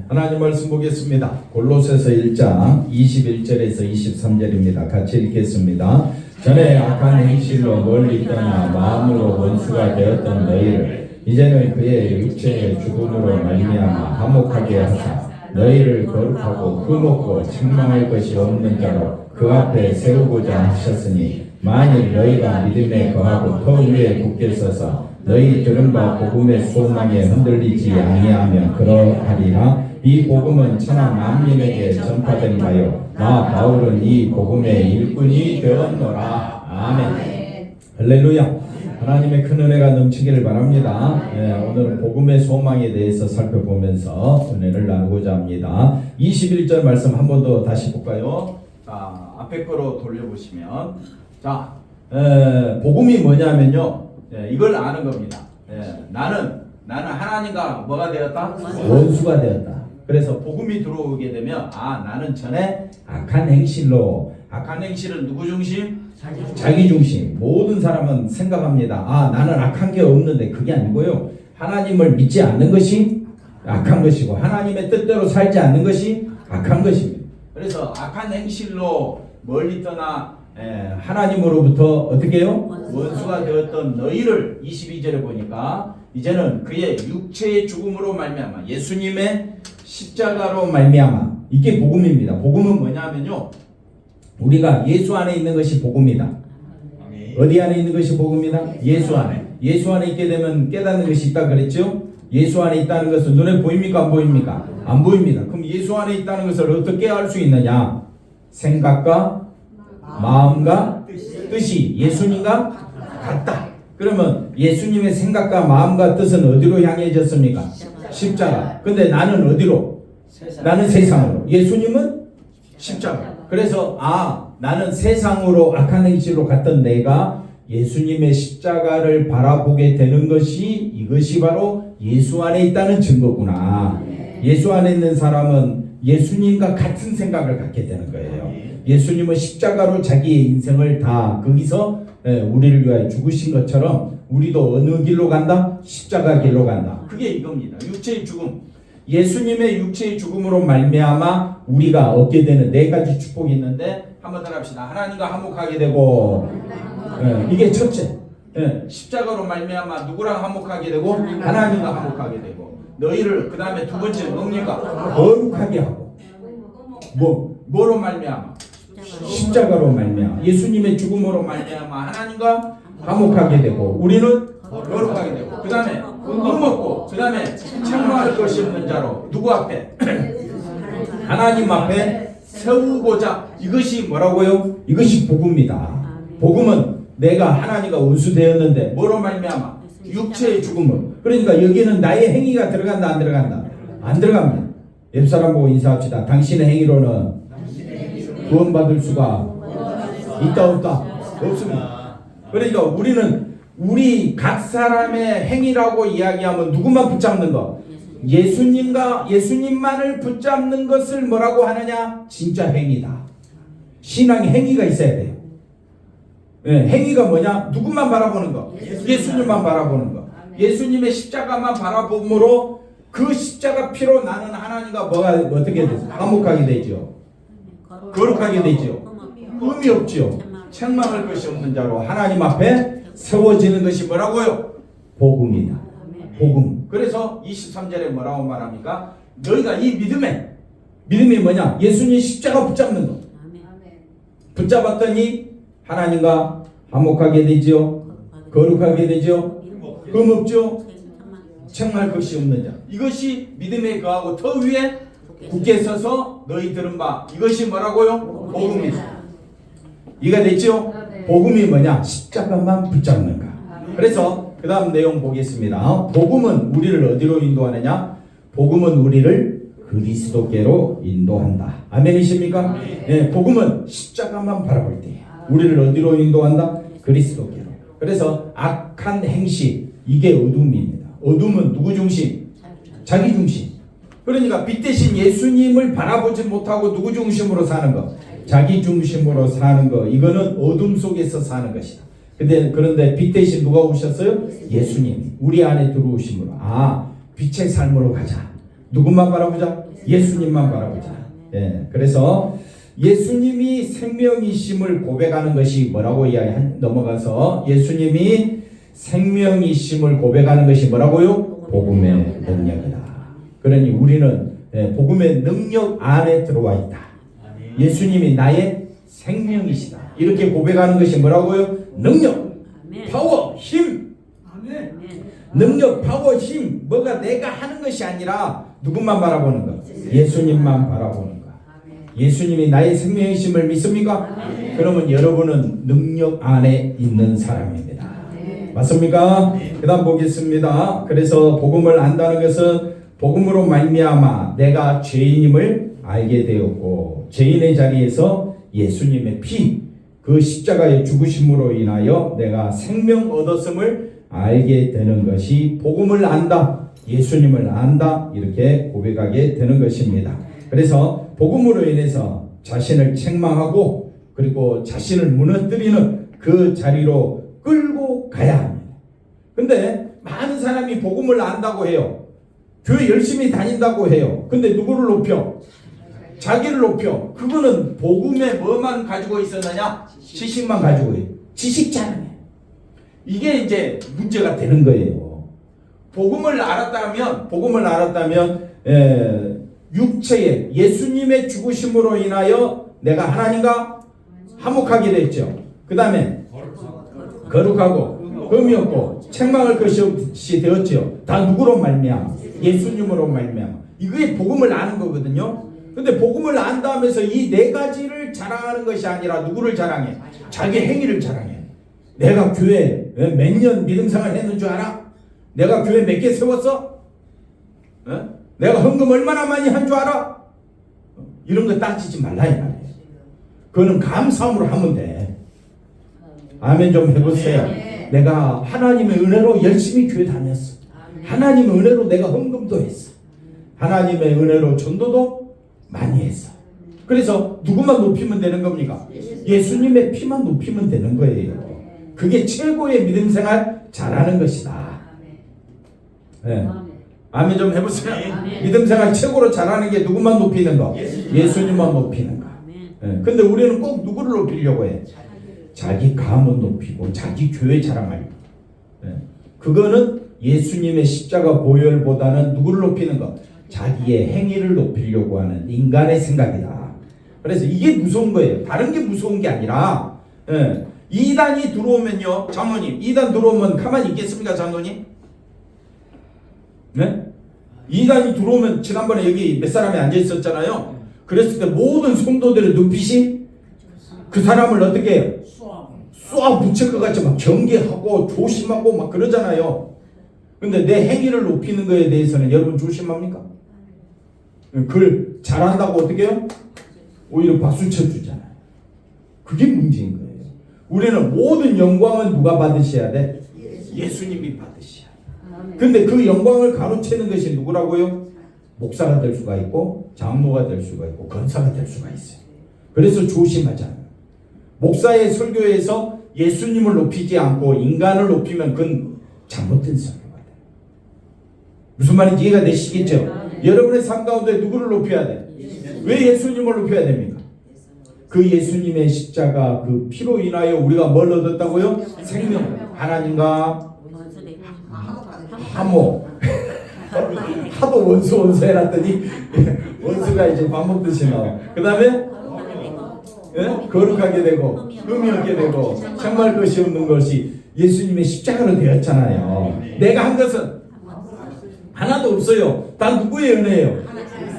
하나님 말씀 보겠습니다. 골로새서 1장 21절에서 23절입니다. 같이 읽겠습니다. 전에 악한 행실로 멀리 떠나 마음으로 원수가 되었던 너희를 이제는 그의 육체의 죽음으로 말미암아 화목하게 하사 너희를 거룩하고 흠없고 책망할 것이 없는 자로 그 앞에 세우고자 하셨으니 만일 너희가 믿음에 거하고 터 위에 굳게 서서 너희 들은 바 복음의 소망에 흔들리지 아니하면 그러하리라. 이 복음은 천하 만민에게 전파된 바요 나 바울은 이 복음의 일꾼이 되었노라. 아멘. 할렐루야. 하나님의 큰 은혜가 넘치기를 바랍니다. 오늘은 복음의 소망에 대해서 살펴보면서 은혜를 나누고자 합니다. 21절 말씀 한 번 더 다시 볼까요? 자, 앞에 거로 돌려보시면 자, 복음이 뭐냐면요, 이걸 아는 겁니다. 나는 하나님과 뭐가 되었다? 원수가 되었다. 그래서 복음이 들어오게 되면 나는 전에 악한 행실은 누구 중심? 자기 중심. 모든 사람은 생각합니다. 나는 악한 게 없는데 그게 아니고요. 하나님을 믿지 않는 것이 악한 것이고 하나님의 뜻대로 살지 않는 것이 악한 것입니다. 그래서 악한 행실로 멀리 떠나 하나님으로부터 어떻게 해요? 원수가 되었던 너희를 22절에 보니까 이제는 그의 육체의 죽음으로 말미암아 예수님의 십자가로 말미암아 이게 복음입니다. 복음은 뭐냐면요, 우리가 예수 안에 있는 것이 복음이다. 어디 안에 있는 것이 복음이다? 예수 안에. 예수 안에 있게 되면 깨닫는 것이 있다 그랬죠? 예수 안에 있다는 것은 눈에 보입니까? 안 보입니까? 안 보입니다. 그럼 예수 안에 있다는 것을 어떻게 알 수 있느냐? 생각과 마음과 뜻이 예수님과 같다. 그러면 예수님의 생각과 마음과 뜻은 어디로 향해졌습니까? 십자가. 근데 나는 어디로? 나는 세상으로. 예수님은 십자가. 그래서 나는 세상으로 악한 행실로 갔던 내가 예수님의 십자가를 바라보게 되는 것이 이것이 바로 예수 안에 있다는 증거구나. 예수 안에 있는 사람은 예수님과 같은 생각을 갖게 되는 거예요. 예수님은 십자가로 자기의 인생을 다 거기서 우리를 위하여 죽으신 것처럼 우리도 어느 길로 간다? 십자가 길로 간다. 그게 이겁니다. 육체의 죽음. 예수님의 육체의 죽음으로 말미암아 우리가 얻게 되는 네 가지 축복이 있는데 한번 따라합시다. 하나님과 화목하게 되고, 이게 첫째. 십자가로 말미암아 누구랑 화목하게 되고 하나님과 화목하게 되고, 너희를 그 다음에 두 번째 뭡니까? 거룩하게 하고. 뭐로 말미암아? 십자가로 말미암아 예수님의 죽음으로 말미암아 하나님과 화목하게 되고 우리는 거룩하게 되고, 그 다음에 흠없고, 그 다음에 책망할 것이 없는 자로 누구 앞에? 하나님 앞에 세우고자. 이것이 뭐라고요? 이것이 복음이다. 복음은 내가 하나님과 원수 되었는데 뭐로 말미암아? 육체의 죽음을. 그러니까 여기는 나의 행위가 들어간다 안 들어간다? 안 들어갑니다. 옆사람 보고 인사합시다. 당신의 행위로는 구원받을 수가 있다 없다? 없습니다. 그러니까 우리 각 사람의 행위라고 이야기하면 누구만 붙잡는 거? 예수님만을 붙잡는 것을 뭐라고 하느냐? 진짜 행위다. 신앙의 행위가 있어야 돼요. 행위가 뭐냐? 누구만 바라보는 거? 예수님만 바라보는 거. 예수님의 십자가만 바라봄으로 그 십자가 피로 나는 하나님과 어떻게 되죠? 화목하게 되죠. 거룩하게 되죠. 의미 없죠. 책망할 것이 없는 자로 하나님 앞에 세워지는 것이 뭐라고요? 복음이다. 복음. 그래서 23절에 뭐라고 말합니까? 너희가 이 믿음이 뭐냐? 예수님 십자가 붙잡는 거. 붙잡았더니 하나님과 화목하게 되죠. 거룩하게 되죠. 흠 없죠. 책망할 것이 없는 자. 이것이 믿음에 거하고 터 위에 굳게 서서 너희 들은 바 이것이 뭐라고요? 복음이다. 이해가 됐죠? 복음이 뭐냐? 십자가만 붙잡는가. 그래서 그 다음 내용 보겠습니다. 복음은 우리를 어디로 인도하느냐? 복음은 우리를 그리스도께로 인도한다. 아멘이십니까? 네, 복음은 십자가만 바라볼 때 우리를 어디로 인도한다? 그리스도께로. 그래서 악한 행실, 이게 어둠입니다. 어둠은 누구 중심? 자기 중심. 그러니까 빛 대신 예수님을 바라보지 못하고 누구 중심으로 사는 거? 자기 중심으로 사는 거. 이거는 어둠 속에서 사는 것이다. 그런데 빛 대신 누가 오셨어요? 예수님. 우리 안에 들어오심으로 빛의 삶으로 가자. 누구만 바라보자? 예수님만 바라보자. 예, 그래서 예수님이 생명이심을 고백하는 것이 뭐라고 넘어가서 예수님이 생명이심을 고백하는 것이 뭐라고요? 복음의 능력이다. 그러니 우리는 복음의 능력 안에 들어와 있다. 예수님이 나의 생명이시다. 이렇게 고백하는 것이 뭐라고요? 능력, 파워, 힘. 능력, 파워, 힘. 뭐가 내가 하는 것이 아니라 누구만 바라보는 것? 예수님만 바라보는 것. 예수님이 나의 생명이심을 믿습니까? 그러면 여러분은 능력 안에 있는 사람입니다. 맞습니까? 그 다음 보겠습니다. 그래서 복음을 안다는 것은 복음으로 말미암아 내가 죄인임을 알게 되었고 죄인의 자리에서 예수님의 피, 그 십자가의 죽으심으로 인하여 내가 생명 얻었음을 알게 되는 것이 복음을 안다, 예수님을 안다, 이렇게 고백하게 되는 것입니다. 그래서 복음으로 인해서 자신을 책망하고 그리고 자신을 무너뜨리는 그 자리로 끌고 가야 합니다. 근데 많은 사람이 복음을 안다고 해요. 교회 열심히 다닌다고 해요. 근데 누구를 높여? 자기를 높여. 그거는 복음에 뭐만 가지고 있었느냐? 지식만 가지고 있어요. 지식 자랑해. 이게 이제 문제가 되는 거예요. 복음을 알았다면 육체에 예수님의 죽으심으로 인하여 내가 하나님과 화목하게 됐죠. 그 다음에 거룩하고 흠이 없고 책망할 것이 되었죠. 다 누구로 말미암아? 예수님으로 말미암아. 이게 복음을 아는 거거든요. 근데 복음을 안다면서 이 네 가지를 자랑하는 것이 아니라 누구를 자랑해? 자기 행위를 자랑해. 내가 교회 몇 년 믿음생활 했는 줄 알아? 내가 교회 몇 개 세웠어? 내가 헌금 얼마나 많이 한 줄 알아? 이런 거 따지지 말라 이 말이에요. 그거는 감사함으로 하면 돼. 아멘 좀 해보세요. 내가 하나님의 은혜로 열심히 교회 다녔어. 하나님의 은혜로 내가 헌금도 했어. 하나님의 은혜로 전도도 많이 했어. 그래서 누구만 높이면 되는 겁니까? 예수님의 피만 높이면 되는 거예요. 그게 최고의 믿음 생활 잘하는 것이다. 네. 아멘 좀 해보세요. 믿음 생활 최고로 잘하는 게 누구만 높이는 거? 예수님만 높이는 거. 네. 근데 우리는 꼭 누구를 높이려고 해? 자기 가문 높이고 자기 교회 자랑하려고. 네. 그거는 예수님의 십자가 보혈보다는 누구를 높이는 거? 자기의 행위를 높이려고 하는 인간의 생각이다. 그래서 이게 무서운 거예요. 다른 게 무서운 게 아니라 이단이 들어오면요. 장로님, 이단 들어오면 가만히 있겠습니까? 장로님? 네? 이단이 들어오면 지난번에 여기 몇 사람이 앉아 있었잖아요. 그랬을 때 모든 성도들의 눈빛이 그 사람을 어떻게 해요? 쏘아 붙일 것 같이 막 경계하고 조심하고 막 그러잖아요. 근데 내 행위를 높이는 거에 대해서는 여러분 조심합니까? 그걸 잘한다고 어떻게 해요? 오히려 박수 쳐주잖아요. 그게 문제인 거예요. 우리는 모든 영광은 누가 받으셔야 돼? 예수님이 받으셔야 돼. 근데 그 영광을 가로채는 것이 누구라고요? 목사가 될 수가 있고 장로가 될 수가 있고 권사가 될 수가 있어요. 그래서 조심하잖아요. 목사의 설교에서 예수님을 높이지 않고 인간을 높이면 그건 잘못된 설교가 돼요. 무슨 말인지 이해가 되시겠죠? 여러분의 삶 가운데 누구를 높여야 돼? 왜 예수님을 높여야 됩니까? 그 예수님의 십자가 그 피로 인하여 우리가 뭘 얻었다고요? 생명. 하나님과 화목. 하도 원수 해놨더니 원수가 이제 밥 먹듯이 나와. 그 다음에 거룩하게 되고 흠이 없게 되고 정말 것이 없는 것이 예수님의 십자가로 되었잖아요. 내가 한 것은 하나도 없어요. 다 누구의 은혜예요?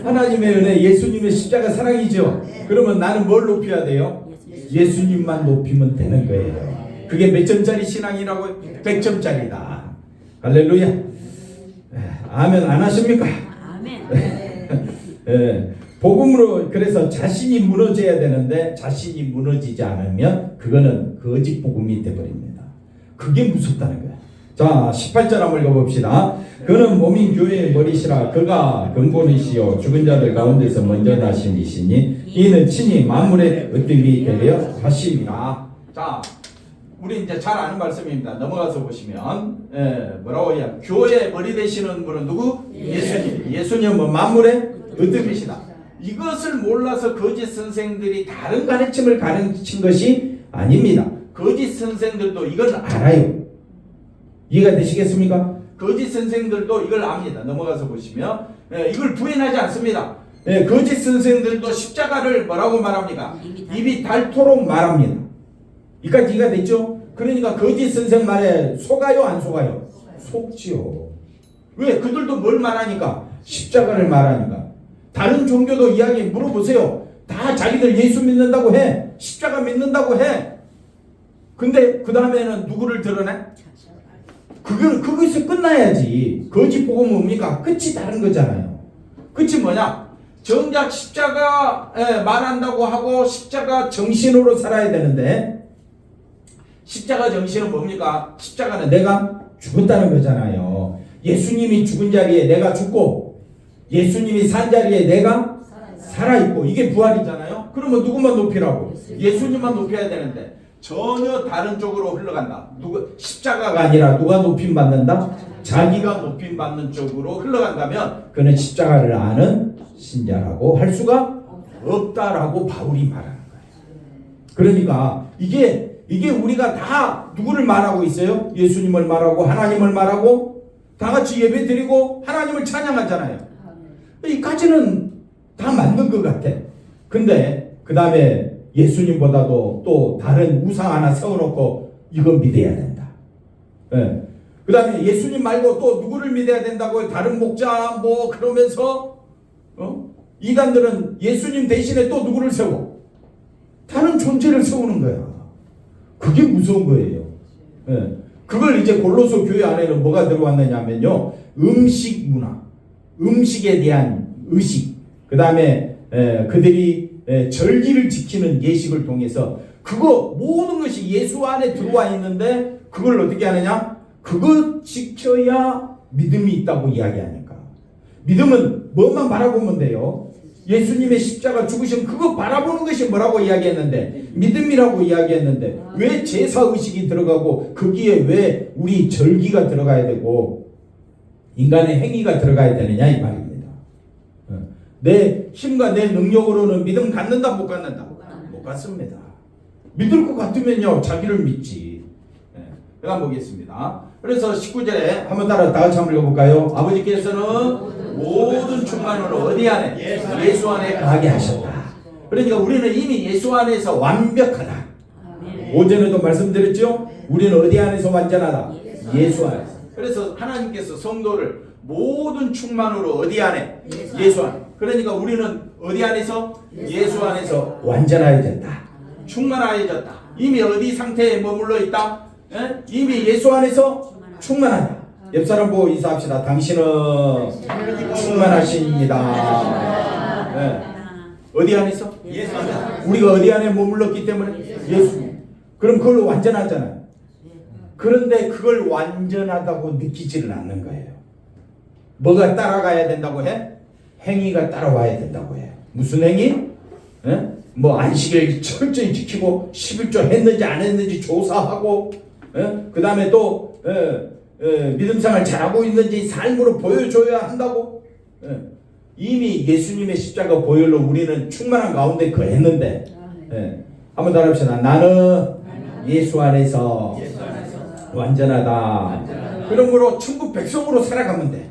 하나님의 은혜, 예수님의 십자가 사랑이죠. 그러면 나는 뭘 높여야 돼요? 예수님만 높이면 되는 거예요. 그게 몇 점짜리 신앙이라고요? 100점짜리다. 할렐루야. 아멘 안 하십니까? 아멘. 복음으로 그래서 자신이 무너져야 되는데 자신이 무너지지 않으면 그거는 거짓 복음이 되어버립니다. 그게 무섭다는 거예요. 자 18절 한번 읽어봅시다. 그는 몸인 교회의 머리시라. 그가 근본이시요 죽은 자들 가운데서 먼저 나신 이시니 이는 친히 만물의 으뜸이 되려 하심이라. 자 우리 이제 잘 아는 말씀입니다. 넘어가서 보시면 뭐라고 해야? 교회 머리 되시는 분은 누구? 예수님. 예수님은 만물의 으뜸이시다. 이것을 몰라서 거짓 선생들이 다른 가르침을 가르친 것이 아닙니다. 거짓 선생들도 이걸 알아요. 이해가 되시겠습니까? 거짓 선생들도 이걸 압니다. 넘어가서 보시면 이걸 부인하지 않습니다. 거짓 선생들도 십자가를 뭐라고 말합니까? 입이 닳도록 말합니다. 이까지 이해가 됐죠? 그러니까 거짓 선생 말에 속아요, 안 속아요? 속지요. 왜? 그들도 뭘 말하니까? 십자가를 말하니까. 다른 종교도 이야기 물어보세요. 다 자기들 예수 믿는다고 해. 십자가 믿는다고 해. 근데 그 다음에는 누구를 드러내? 그것이 끝나야지. 거짓 복음은 뭡니까? 끝이 다른 거잖아요. 끝이 뭐냐? 정작 십자가 말한다고 하고 십자가 정신으로 살아야 되는데, 십자가 정신은 뭡니까? 십자가는 내가 죽었다는 거잖아요. 예수님이 죽은 자리에 내가 죽고 예수님이 산 자리에 내가 살아있고, 이게 부활이잖아요. 그러면 누구만 높이라고? 예수님만 높여야 되는데 전혀 다른 쪽으로 흘러간다. 십자가가 아니라 누가 높임 받는다? 자기가 높임 받는 쪽으로 흘러간다면 그는 십자가를 아는 신자라고 할 수가 없다라고 바울이 말하는 거예요. 그러니까 이게 우리가 다 누구를 말하고 있어요? 예수님을 말하고 하나님을 말하고 다 같이 예배 드리고 하나님을 찬양하잖아요. 이까지는 다 맞는 것 같아. 근데 그 다음에 예수님보다도 또 다른 우상 하나 세워놓고 이건 믿어야 된다. 그 다음에 예수님 말고 또 누구를 믿어야 된다고? 다른 목자 뭐 그러면서 이단들은 예수님 대신에 또 누구를 세워? 다른 존재를 세우는 거야. 그게 무서운 거예요. 그걸 이제 골로새 교회 안에는 뭐가 들어왔느냐면요, 음식 문화, 음식에 대한 의식, 그 다음에 그들이 절기를 지키는 예식을 통해서 그거 모든 것이 예수 안에 들어와 있는데 그걸 어떻게 하느냐? 그거 지켜야 믿음이 있다고 이야기하니까. 믿음은 뭐만 바라보면 돼요. 예수님의 십자가 죽으신 그거 바라보는 것이 뭐라고 이야기했는데? 믿음이라고 이야기했는데 왜 제사의식이 들어가고 거기에 왜 우리 절기가 들어가야 되고 인간의 행위가 들어가야 되느냐 이 말입니다. 내 힘과 내 능력으로는 믿음 갖는다 못 갖는다? 못 갖습니다. 믿을 것 같으면요 자기를 믿지. 내가 보겠습니다. 그래서 19절에 한번 다 같이 한번 읽어볼까요? 아버지께서는 모든 충만으로 어디 안에? 예수 안에 거하게 하셨다. 그러니까 우리는 이미 예수 안에서 완벽하다. 오전에도 말씀드렸죠? 우리는 어디 안에서 완전하다? 예수 안에서. 그래서 하나님께서 성도를 모든 충만으로 어디 안에? 예수 안에. 그러니까 우리는 어디 안에서? 예수 안에서 완전하여졌다. 충만하여졌다. 이미 어디 상태에 머물러 있다? 이미 예수 안에서 충만하다. 옆 사람 보고 인사합시다. 당신은 충만하십니다. 어디 안에서? 예수 안에서. 우리가 어디 안에 머물렀기 때문에? 예수. 그럼 그걸로 완전하잖아요. 그런데 그걸 완전하다고 느끼지는 않는 거예요. 뭐가 따라가야 된다고 해? 행위가 따라와야 된다고 해. 무슨 행위? 뭐 안식일 철저히 지키고 11조 했는지 안 했는지 조사하고 그 다음에 또 믿음생활 잘하고 있는지 삶으로 보여줘야 한다고. 이미 예수님의 십자가 보혈로 우리는 충만한 가운데 거했는데 한번 더 합시다. 나는 예수 안에서 완전하다. 그러므로 천국 백성으로 살아가면 돼.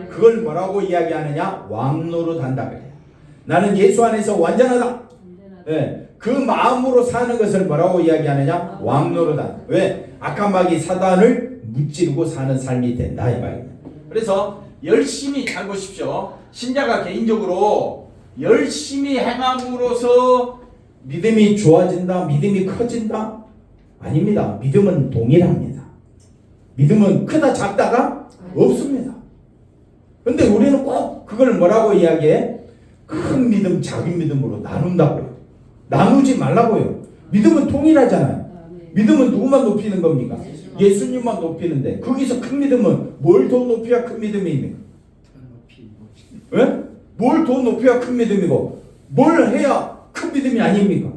그걸 뭐라고 이야기하느냐? 왕노릇 한다 그래요. 나는 예수 안에서 완전하다. 그 마음으로 사는 것을 뭐라고 이야기하느냐? 왕노릇한다. 왜? 악한 마귀 사단을 무찌르고 사는 삶이 된다 이 말입니다. 그래서 열심히 잘 보십시오. 신자가 개인적으로 열심히 행함으로써 믿음이 좋아진다, 믿음이 커진다? 아닙니다. 믿음은 동일합니다. 믿음은 크다 작다가 없습니다. 근데 우리는 꼭 그걸 뭐라고 이야기해? 큰 믿음, 작은 믿음으로 나눈다고요. 나누지 말라고요. 믿음은 통일하잖아요. 믿음은 누구만 높이는 겁니까? 예수님만 높이는데 거기서 큰 믿음은 뭘 더 높여야 큰 믿음입니까? 왜? 뭘 더 높여야 큰 믿음이고 뭘 해야 큰 믿음이 아닙니까?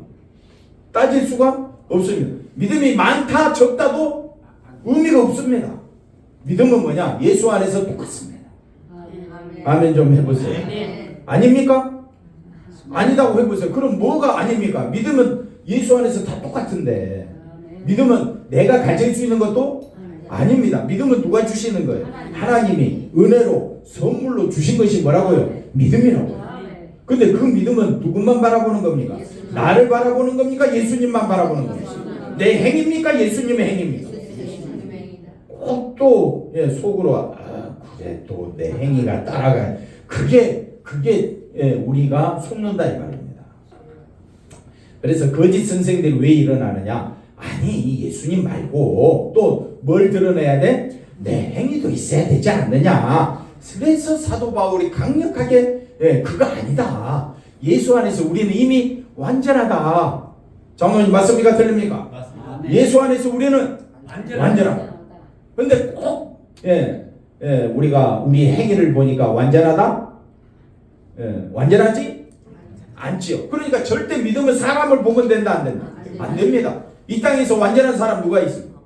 따질 수가 없습니다. 믿음이 많다 적다도 의미가 없습니다. 믿음은 뭐냐? 예수 안에서 똑같습니다. 아멘 좀 해보세요. 아닙니까? 아니다고 해보세요. 그럼 뭐가 아닙니까? 믿음은 예수 안에서 다 똑같은데, 믿음은 내가 가질 수 있는 것도 아닙니다. 믿음은 누가 주시는 거예요? 하나님이 은혜로 선물로 주신 것이 뭐라고요? 믿음이라고요. 근데 그 믿음은 누구만 바라보는 겁니까? 나를 바라보는 겁니까? 예수님만 바라보는 겁니까? 내 행입니까? 예수님의 행입니까? 꼭 또 속으로 그래 또 내 행위가 따라가, 그게 우리가 속는다 이 말입니다. 그래서 거짓 선생들이 왜 일어나느냐? 아니 예수님 말고 또 뭘 드러내야 돼? 내 행위도 있어야 되지 않느냐? 그래서 사도 바울이 강력하게 그거 아니다. 예수 안에서 우리는 이미 완전하다. 장로님 맞습니까? 틀립니까? 맞습니다. 예수 안에서 우리는 완전하다. 근데 꼭 우리가 우리 행위를 보니까 완전하다? 완전하지? 않지요. 그러니까 절대 믿음은 사람을 보면 된다 안 된다? 안 됩니다. 이 땅에서 완전한 사람 누가 있습니까?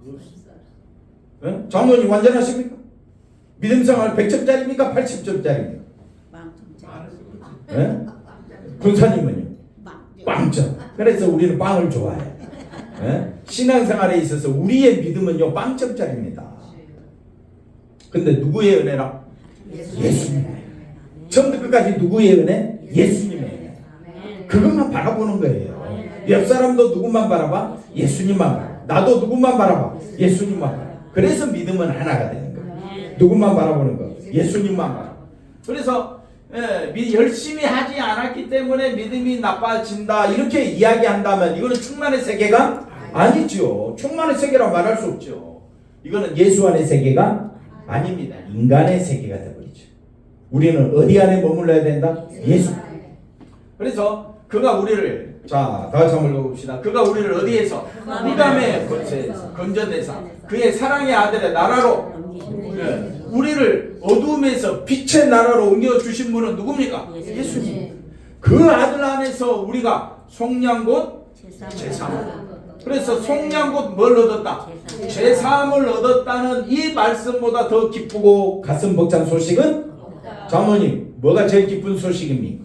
장로님 완전하십니까? 믿음 생활 100점짜리입니까? 80점짜리입니까? 군사님은요? 빵점. 그래서 우리는 빵을 좋아해요. 신앙생활에 있어서 우리의 믿음은요 빵점짜리입니다. 근데 누구의 은혜라? 예수님의 은혜. 처음부터 끝까지 누구의 은혜? 예수님의 은혜. 그것만 바라보는 거예요. 옆 사람도 누구만 바라봐? 예수님만 바라봐. 나도 누구만 바라봐? 예수님만 바라봐. 그래서 믿음은 하나가 되는 거예요. 누구만 바라보는 거? 예수님만 바라봐. 그래서 열심히 하지 않았기 때문에 믿음이 나빠진다 이렇게 이야기한다면 이거는 충만의 세계가 아니죠. 충만의 세계라고 말할 수 없죠. 이거는 예수 안의 세계가 아닙니다. 인간의 세계가 되어버리죠. 우리는 어디 안에 머물러야 된다? 예수. 그래서 그가 우리를, 자 다같이 한번 읽어봅시다. 그가 우리를 어디에서? 흑암의 권세에서 건져내사 그의 사랑의 아들의 나라로 우리를 어두움에서 빛의 나라로 옮겨주신 분은 누굽니까? 예수님. 그 아들 안에서 우리가 속량 곧 제사함. 그래서 속량 곧 뭘 얻었다? 제사함을 얻었다는 이 말씀보다 더 기쁘고 가슴 벅찬 소식은? 장모님 뭐가 제일 기쁜 소식입니까?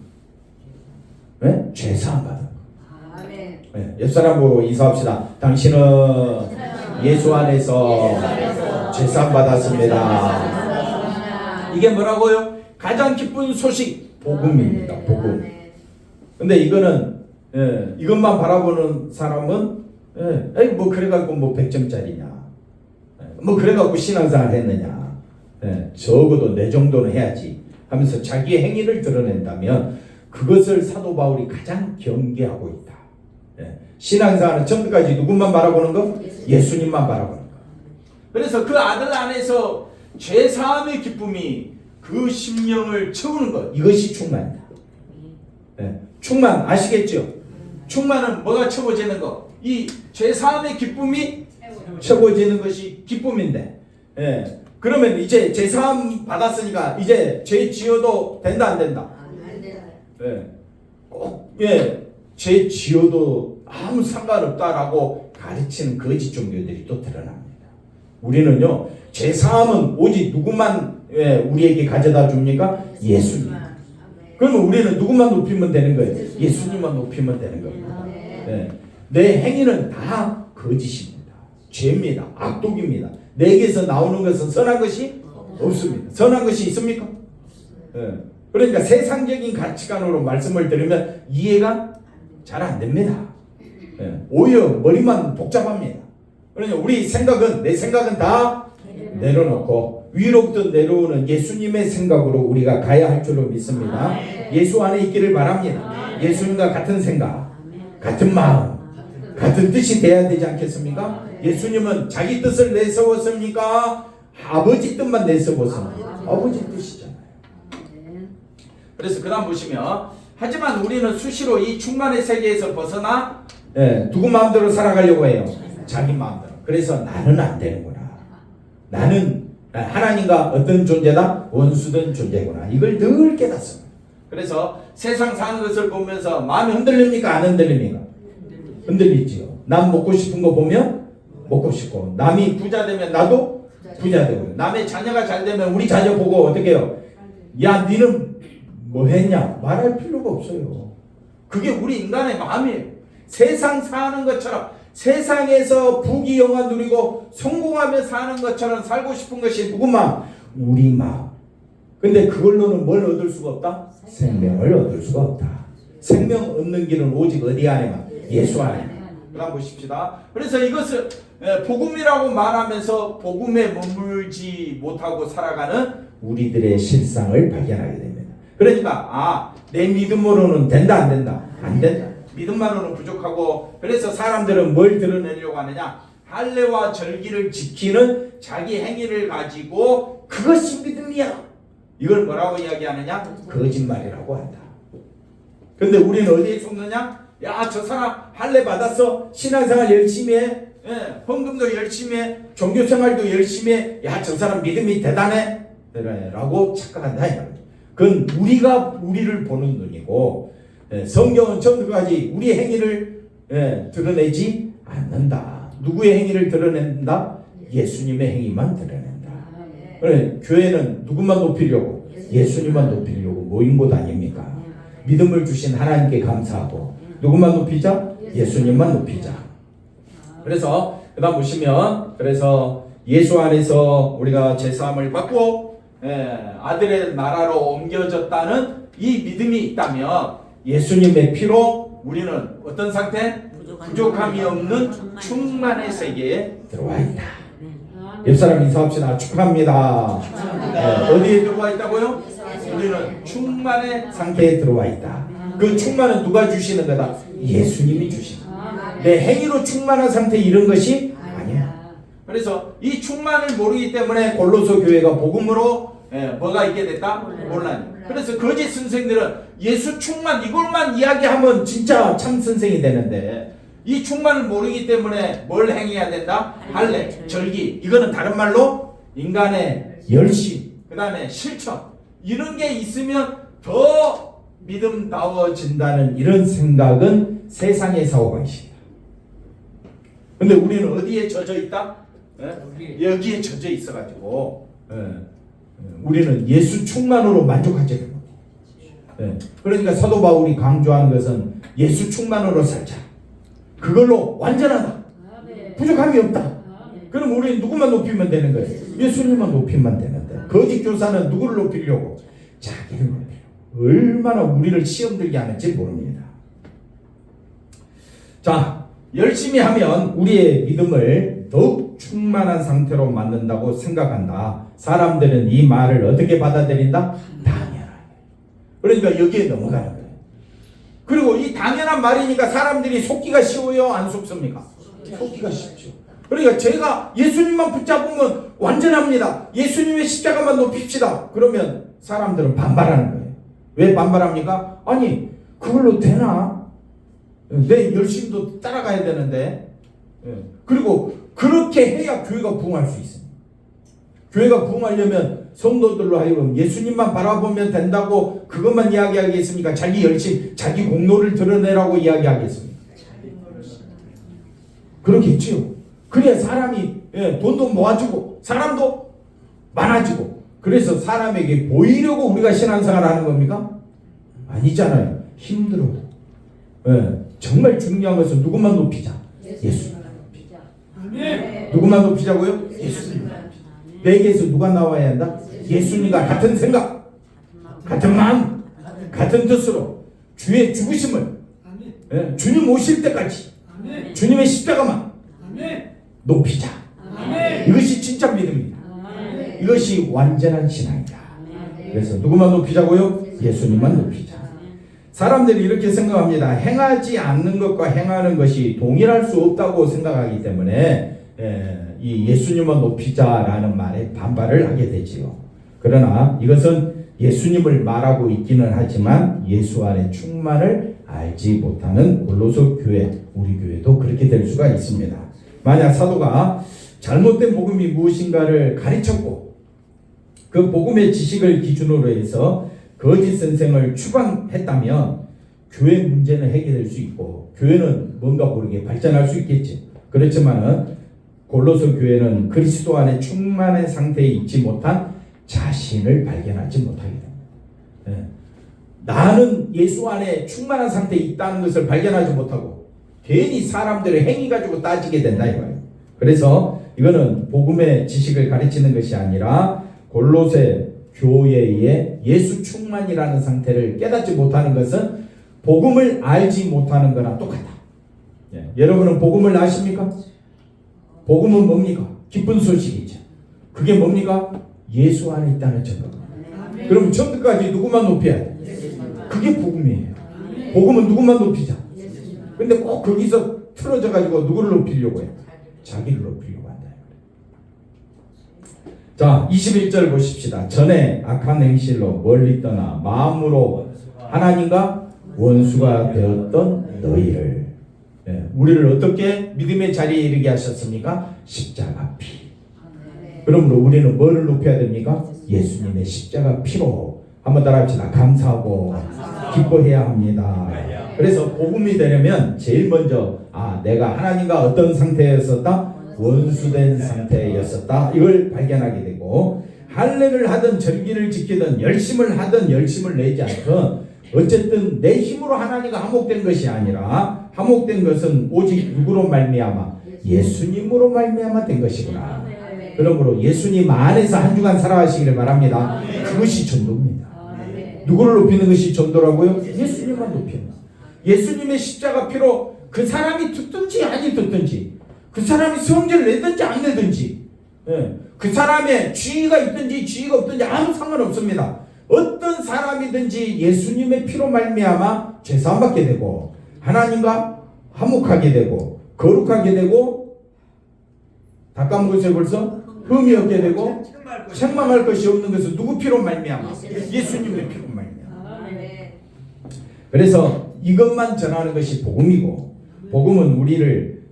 제사함 받은 거. 옆 사람 보고 인사합시다. 당신은 예수 안에서 제사함 받았습니다. 이게 뭐라고요? 가장 기쁜 소식, 복음입니다. 복음. 근데 이거는 이것만 바라보는 사람은 뭐 그래갖고 뭐 100점짜리냐, 뭐 그래갖고 신앙생활 했느냐, 적어도 내 정도는 해야지 하면서 자기의 행위를 드러낸다면 그것을 사도 바울이 가장 경계하고 있다. 신앙생활은 처음부터까지 누구만 바라보는 거? 예수님만 바라보는 거. 그래서 그 아들 안에서 죄사함의 기쁨이 그 심령을 채우는 것, 이것이 충만이다. 충만 아시겠죠? 충만은 뭐가 채워지는 거? 이 죄사함의 기쁨이 채워지는 것이 기쁨인데, 그러면 이제 죄사함 받았으니까 이제 죄 지어도 된다 안 된다? 꼭 죄 지어도 아무 상관없다라고 가르치는 거짓 종교들이 또 드러납니다. 우리는요 죄사함은 오직 누구만 우리에게 가져다 줍니까? 예수님. 그러면 우리는 누구만 높이면 되는 거예요? 예수님만 높이면 되는 겁니다. 내 행위는 다 거짓입니다. 죄입니다. 악독입니다. 내게서 나오는 것은 선한 것이 없습니다. 선한 것이 있습니까? 그러니까 세상적인 가치관으로 말씀을 들으면 이해가 잘 안 됩니다. 오히려 머리만 복잡합니다. 그러니까 우리 생각은, 내 생각은 다 내려놓고 위로부터 내려오는 예수님의 생각으로 우리가 가야 할 줄로 믿습니다. 예수 안에 있기를 바랍니다. 예수님과 같은 생각, 같은 마음, 같은 뜻이 돼야 되지 않겠습니까? 예수님은 자기 뜻을 내세웠습니까? 아버지 뜻만 내세웠습니까? 아버지 뜻이잖아요. 그래서 그 다음 보시면, 하지만 우리는 수시로 이 충만의 세계에서 벗어나 누구 마음대로 살아가려고 해요? 자기 마음대로. 그래서 나는 안 되는구나. 나는 하나님과 어떤 존재다? 원수된 존재구나. 이걸 늘 깨닫습니다. 그래서 세상 사는 것을 보면서 마음이 흔들립니까? 안 흔들립니까? 흔들리지요. 남 먹고 싶은 거 보면 먹고 싶고, 남이 부자 되면 나도 부자 되고, 남의 자녀가 잘 되면 우리 자녀 보고 어떻게 해요? 야, 니는 뭐 했냐? 말할 필요가 없어요. 그게 우리 인간의 마음이에요. 세상 사는 것처럼, 세상에서 부귀영화 누리고 성공하며 사는 것처럼 살고 싶은 것이 누구 마음? 우리 마음. 근데 그걸로는 뭘 얻을 수가 없다? 생명을 얻을 수가 없다. 생명 얻는 길은 오직 어디 안에만? 예수 안에만. 그럼 보십시다. 그래서 이것을 복음이라고 말하면서 복음에 머물지 못하고 살아가는 우리들의 실상을 발견하게 됩니다. 그러니까 내 믿음으로는 된다 안 된다? 안 된다. 믿음만으로는 부족하고, 그래서 사람들은 뭘 드러내려고 하느냐? 할례와 절기를 지키는 자기 행위를 가지고 그것이 믿음이야. 이걸 뭐라고 이야기하느냐? 거짓말이라고 한다. 근데 우리는 어디에 속느냐? 야, 저 사람 할례 받았어. 신앙생활 열심히 해. 헌금도 열심히 해. 종교생활도 열심히 해. 야, 저 사람 믿음이 대단해. 라고 착각한다. 그건 우리가 우리를 보는 눈이고, 성경은 처음부터까지 우리의 행위를 드러내지 않는다. 누구의 행위를 드러낸다? 예수님의 행위만 드러낸다. 그래, 교회는 누구만 높이려고? 예수님만 높이려고 모인 곳 아닙니까? 믿음을 주신 하나님께 감사하고, 누구만 높이자? 예수님만 높이자. 그래서 그 다음 보시면, 그래서 예수 안에서 우리가 제사함을 받고 아들의 나라로 옮겨졌다는 이 믿음이 있다면, 예수님의 피로 우리는 어떤 상태? 부족함이 없는 충만의 세계에 들어와 있다. 옆사람 인사합시다. 축하합니다. 어디에 들어와 있다고요? 우리는 충만의 상태에 들어와 있다. 그 충만은 누가 주시는 거다? 예수님이 주시는 거다. 내 행위로 충만한 상태에 이른 것이 아니야. 그래서 이 충만을 모르기 때문에 골로새 교회가 복음으로 뭐가 있게 됐다? 논란이. 그래서 거짓 선생들은 예수 충만 이걸만 이야기하면 진짜 참 선생이 되는데, 이 충만을 모르기 때문에 뭘 행해야 된다? 할례, 절기. 이거는 다른 말로 인간의 열심, 그 다음에 실천, 이런 게 있으면 더 믿음다워진다는 이런 생각은 세상의 사고방식이다. 근데 우리는 어디에 젖어 있다? 여기에 젖어 있어가지고 우리는 예수 충만으로 만족하지 됩니다. 그러니까 사도 바울이 강조하는 것은 예수 충만으로 살자. 그걸로 완전하다. 부족함이 없다. 그럼 우리는 누구만 높이면 되는 거예요? 예수님만 높이면 되는데, 거짓 교사는 누구를 높이려고? 자기를 높이려고. 얼마나 우리를 시험 들게 하는지 모릅니다. 자, 열심히 하면 우리의 믿음을 더욱 충만한 상태로 만든다고 생각한다. 사람들은 이 말을 어떻게 받아들인다? 당연하게. 그러니까 여기에 넘어가는 거예요. 그리고 이 당연한 말이니까 사람들이 속기가 쉬워요? 안 속습니까? 속기가 쉽죠. 그러니까 제가 예수님만 붙잡으면 완전합니다. 예수님의 십자가만 높입시다. 그러면 사람들은 반발하는 거예요. 왜 반발합니까? 아니, 그걸로 되나? 내 열심도 따라가야 되는데. 그리고 그렇게 해야 교회가 부흥할 수 있습니다. 교회가 부흥하려면 성도들로 하여금 예수님만 바라보면 된다고 그것만 이야기하겠습니까? 자기 열심, 자기 공로를 드러내라고 이야기하겠습니까? 그렇겠지요. 그래야 사람이 돈도 모아주고 사람도 많아지고, 그래서 사람에게 보이려고 우리가 신앙생활 하는 겁니까? 아니잖아요. 힘들어도. 정말 중요한 것은 누구만 높이자? 예수님만 높이자. 누구만 높이자고요? 예수님만 높이자. 내게서 누가 나와야 한다? 예수님과 같은 생각, 같은 마음, 같은 뜻으로 주의 죽으심을, 주님 오실 때까지 주님의 십자가만 높이자. 이것이 진짜 믿음입니다. 이것이 완전한 신앙이다. 그래서 누구만 높이자고요? 예수님만 높이자. 사람들이 이렇게 생각합니다. 행하지 않는 것과 행하는 것이 동일할 수 없다고 생각하기 때문에 이 예수님만 높이자라는 말에 반발을 하게 되지요. 그러나 이것은 예수님을 말하고 있기는 하지만 예수 안에 충만을 알지 못하는 골로새 교회, 우리 교회도 그렇게 될 수가 있습니다. 만약 사도가 잘못된 복음이 무엇인가를 가르쳤고 그 복음의 지식을 기준으로 해서 거짓 선생을 추방했다면 교회 문제는 해결될 수 있고 교회는 뭔가 모르게 발전할 수 있겠지. 그렇지만은 골로새 교회는 그리스도 안에 충만한 상태에 있지 못한 자신을 발견하지 못하게 됩니다. 예. 나는 예수 안에 충만한 상태에 있다는 것을 발견하지 못하고 괜히 사람들의 행위 가지고 따지게 된다 이거예요. 그래서 이거는 복음의 지식을 가르치는 것이 아니라 골로새 교회의 예수 충만이라는 상태를 깨닫지 못하는 것은 복음을 알지 못하는 거나 똑같다. 예. 여러분은 복음을 아십니까? 복음은 뭡니까? 기쁜 소식이죠. 그게 뭡니까? 예수 안에 있다는 증거입니다. 그럼 처음부터까지 누구만 높여야 돼? 그게 복음이에요. 복음은 누구만 높이자. 근데 꼭 거기서 틀어져 가지고 누구를 높이려고 해요? 자기를 높이려고 한다. 자, 21절 보십시다. 전에 악한 행실로 멀리 떠나 마음으로 하나님과 원수가 되었던 너희를. 예, 우리를 어떻게 믿음의 자리에 이르게 하셨습니까? 십자가 피. 그러므로 우리는 뭐를 높여야 됩니까? 예수님의 십자가 피로 한번 따라합시다. 감사하고 기뻐해야 합니다. 그래서 복음이 되려면 제일 먼저 내가 하나님과 어떤 상태였었다? 원수된 상태였었다. 이걸 발견하게 되고 할례를 하든 절기를 지키든 열심을 하든 열심을 내지 않든 어쨌든 내 힘으로 하나님과 화목된 것이 아니라 화목된 것은 오직 누구로 말미암아? 예수님으로 말미암아 된 것이구나. 그러므로 예수님 안에서 한 주간 살아가시기를 바랍니다. 그것이 전도입니다. 누구를 높이는 것이 전도라고요? 예수님만 높이는. 예수님의 십자가 피로 그 사람이 듣든지 아니 듣든지 그 사람이 성질을 내든지 안 내든지 그 사람의 지위가 있든지 지위가 없든지 아무 상관없습니다. 어떤 사람이든지 예수님의 피로 말미암아 죄사함 받게 되고 하나님과 화목하게 되고 거룩하게 되고 다 까먹었어요 벌써? 흠이 없게 되고 책망할 것이 없는 것은 누구 피로 말미암아? 예수님의 피로 말미암아. 그래서 이것만 전하는 것이 복음이고 복음은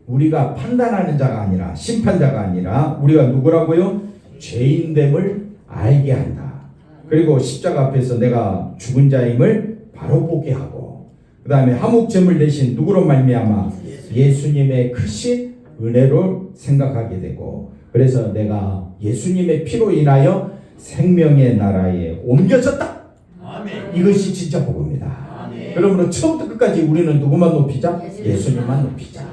우리가 판단하는 자가 아니라 심판자가 아니라 우리가 누구라고요? 죄인됨을 알게 한다. 그리고 십자가 앞에서 내가 죽은 자임을 바로 보게 하고 그 다음에 화목제물 대신 누구로 말미암아? 예수님의 크신 은혜로 생각하게 되고 그래서 내가 예수님의 피로 인하여 생명의 나라에 옮겨졌다. 이것이 진짜 복음이다. 그러므로 처음부터 끝까지 우리는 누구만 높이자? 예수님만 높이자.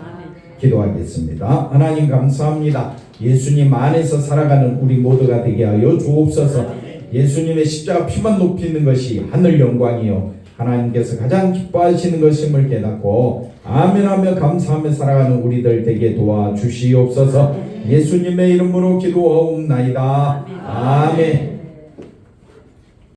기도하겠습니다. 하나님 감사합니다. 예수님 안에서 살아가는 우리 모두가 되게 하여 주옵소서. 예수님의 십자가 피만 높이는 것이 하늘 영광이요 하나님께서 가장 기뻐하시는 것임을 깨닫고 아멘하며 감사하며 살아가는 우리들 되게 도와주시옵소서. 예수님의 이름으로 기도하옵나이다. 아멘.